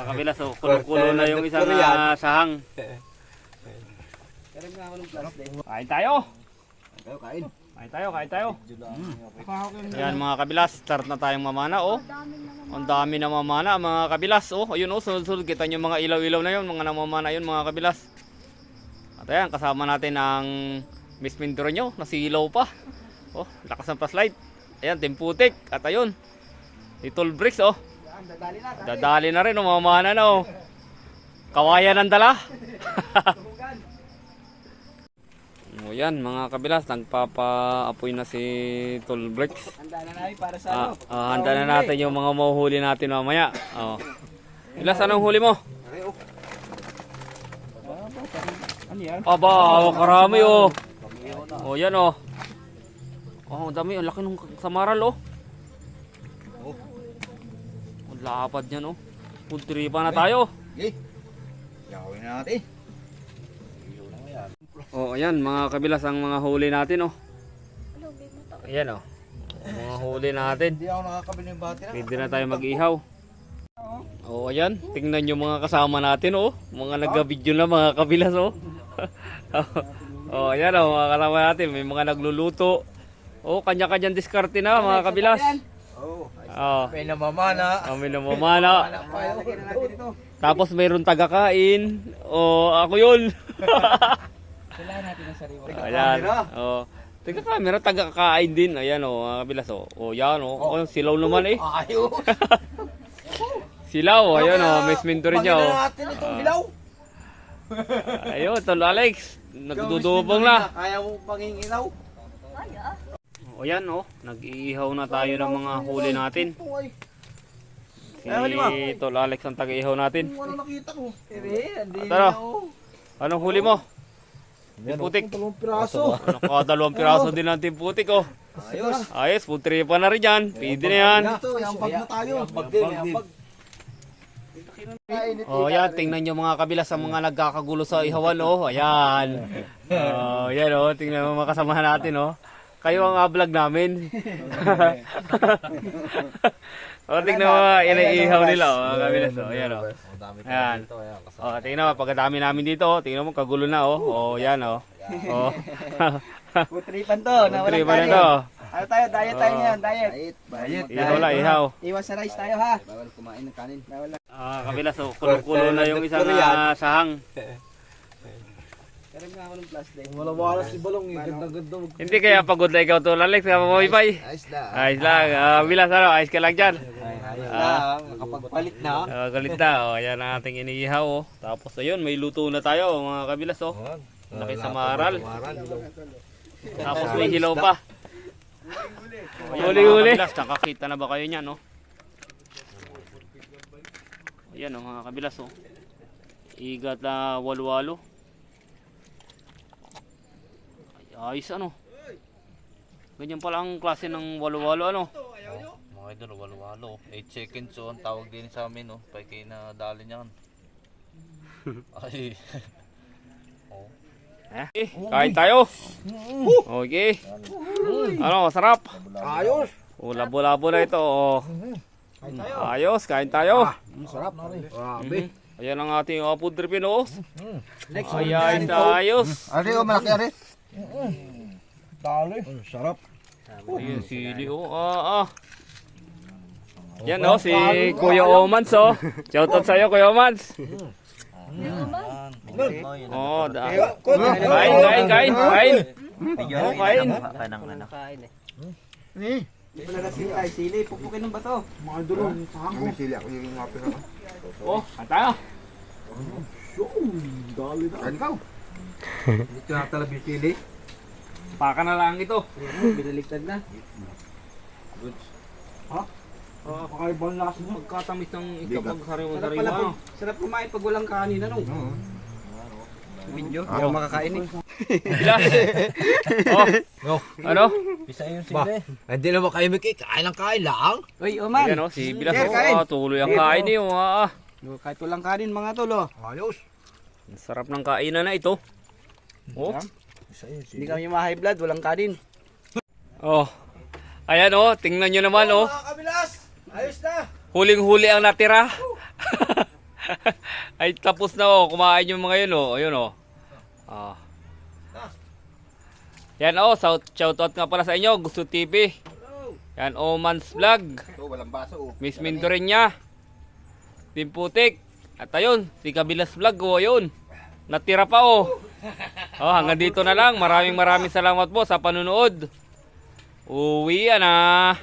Mga kabilas, oh, kulo-kulo na yung isang sahang. Kain tayo. Kain. Kain tayo. Ayan mga kabilas, start na tayong mamana, oh. Ang dami na mamana mga kabilas, oh. Ayun, oh, sunod-sunod kita nyo mga ilaw-ilaw na yun, mga namamana yun mga kabilas. At ayan, kasama natin ang Miss Mindoro nyo, nasilaw pa. Oh, lakas ng flashlight. Ayan, timputik. At ayun, little bricks, oh. Dadali na rin, oh, mamana na, oh. Kawayan ang dala. O yan mga kabilas, nagpapaapoy na si Tol Bricks. Handa na namin para sa Handa na natin yung mga mahuhuli natin mamaya. Ilas, anong huli mo? Ano yan? Aba, karami, oh. O yan, oh. Oh, ang dami, ang laki ng samaral, oh. Ang lapad niyan, oh. Pudripa na tayo. Okay. Gawin na natin. Oh, ayan mga kabilas ang mga huli natin, oh. Ayan, oh. Mga huli natin. Hindi ako nakakabili ng battery. Pwede na tayo mag-ihaw. Oh, ayan. Tingnan nyo mga kasama natin, oh. Mga nag-video na mga kabilas, oh. Oh, ayan, oh. Mga kasama natin. May mga nagluluto. Oh, kanya-kanyang diskarte na mga kabilas. Oh. May namamana. May namamana. Tapos mayroon tagakain. Oh, ako yun. Kailangan natin ang sariwa. Ayan. Oh. Taga-camera, taga-kain din. Ayan, oh, mga kabilas, oh. Oh, yan, oh. Oh, silaw naman, eh. Ayos. Silaw, ayan, oh. Miss Mindoro niya, oh. natin itong hilaw. Ayun, Tol Alex. Nagdudubong na. Kaya mo pangingilaw. O yan, oh. Nag-iihaw na tayo ng mga huli natin. Si Tol Alex ang taga-ihaw natin. Ano nakita ko? Hindi Tara. Anong huli mo? Timputik. Dalawang piraso. Nakadalawang piraso din ng timputik, oh. Ayos. Ayos, putripa na rin yan. Pwede na yan. Ito, yung bag na tayo. Bag din, yung bag. Oh, yan, tingnan nyo mga kabilas sa mga nagkakagulo sa ihawan, oh. Ayan. Oh, yan, oh. Tingnan mo mga kasamahan natin, oh. Kayo ang vlog namin. Oh, tingnan mo iniihaw nila, oh, mga kabilas, oh. Ayan, oh. Ayan. Oh, tingnan mo, pagkadami namin dito, oh. Tingnan mo, kagulo na, oh. Oh, yan, oh. Oh. Putripan to. Putripan na to. Ano tayo? Diet tayo ngayon. Diet. Ihaw lang, ihaw. Iwas sa rice tayo, ha? Bawal kumain ng kanin. Bawal. Kabilas, oh. Kulo-kulo na yung isang sahang. Karag nga ako ng plastic. Wala si Balong eh. Ganda-ganda. Hindi kaya pagod na ikaw, Tol Alex, kapapawipay. Ayos na. Ayos lang. Bilas, ano, ayos ka lang dyan. Ayos na. Nakapagpalit na. Galit na, oh. Ayan ang ating iniihaw, oh. Tapos ayun, may luto na tayo, mga kabilas, oh. Laki sa maral. Tapos may hilaw pa. Huli-huli. Nakakita na ba kayo niyan, no? Ayan, oh, mga kabilas, oh. Igat na walo-walo. Ayos, ano? Ganyan pala ang klase ng walo-walo, ano? Mga idol, walo-walo. 8 seconds, so ang tawag din sa amin, no? Pagkay na dali niyan. Ay. Oh. Kain tayo. Okay. Ano, sarap. Ayos. Oh, labo-labo na ito, oh. Ayos, kain tayo. Sarap na rin. Grabe. Ayan ang ating food trip, no? Ayan, ayos. Ari, o malaki, ari. Dali. Sarap. Ayun, sili, oh. Yan, oh, si Kuya Omans, oh. Shoutout sa'yo, Kuya Omans. Oh, kain. Oh, kain. Wala na sili. Ay, sili. Pupukin ng bato. Mga dulong. Saan ko? Sili ako yung nga pira. Oh, kain tayo. Dali na. Saan ka? Dito na talabi sili. Paka na lang ito. Binaligtad na. Pakaibang lakas mo. Pagkatamis ng isda pag Sarap sariwa-sariwa, pala ano? sarap kumain pag walang kanin, ano? Video. Ayaw makakain eh. Bilas. Oh, ano? Bisa yung Ba, hindi naman kayo Mickey. Kain lang kain lang. Uy, Oman. Ayan, oh, si Bilas, Sir, kain. oh. Tuloy ang kain, eh, oh. Kahit walang kanin mga tol, oh. Ayos. Ang sarap ng kainan na ito. Oh. Hindi kami ma-high blood, walang kanin. Oh. Ayan, oh, tingnan nyo naman, oh. Mga kabilas. Ayos na. Huling-huli ang natira. Ay tapos na oh, kumain yung mga yun oh. Ayun oh. Ah. Yan oh, shoutout nga pala sa inyo, Gusto TV. Yan Oman's Vlog. Ito, walang baso. Miss Mindoreña. Team Putik. At ayun, si Kabilas Vlog oh, ayun. Natira pa oh. Oh, hanggang dito na lang. Maraming salamat po sa panunood. Uwi na.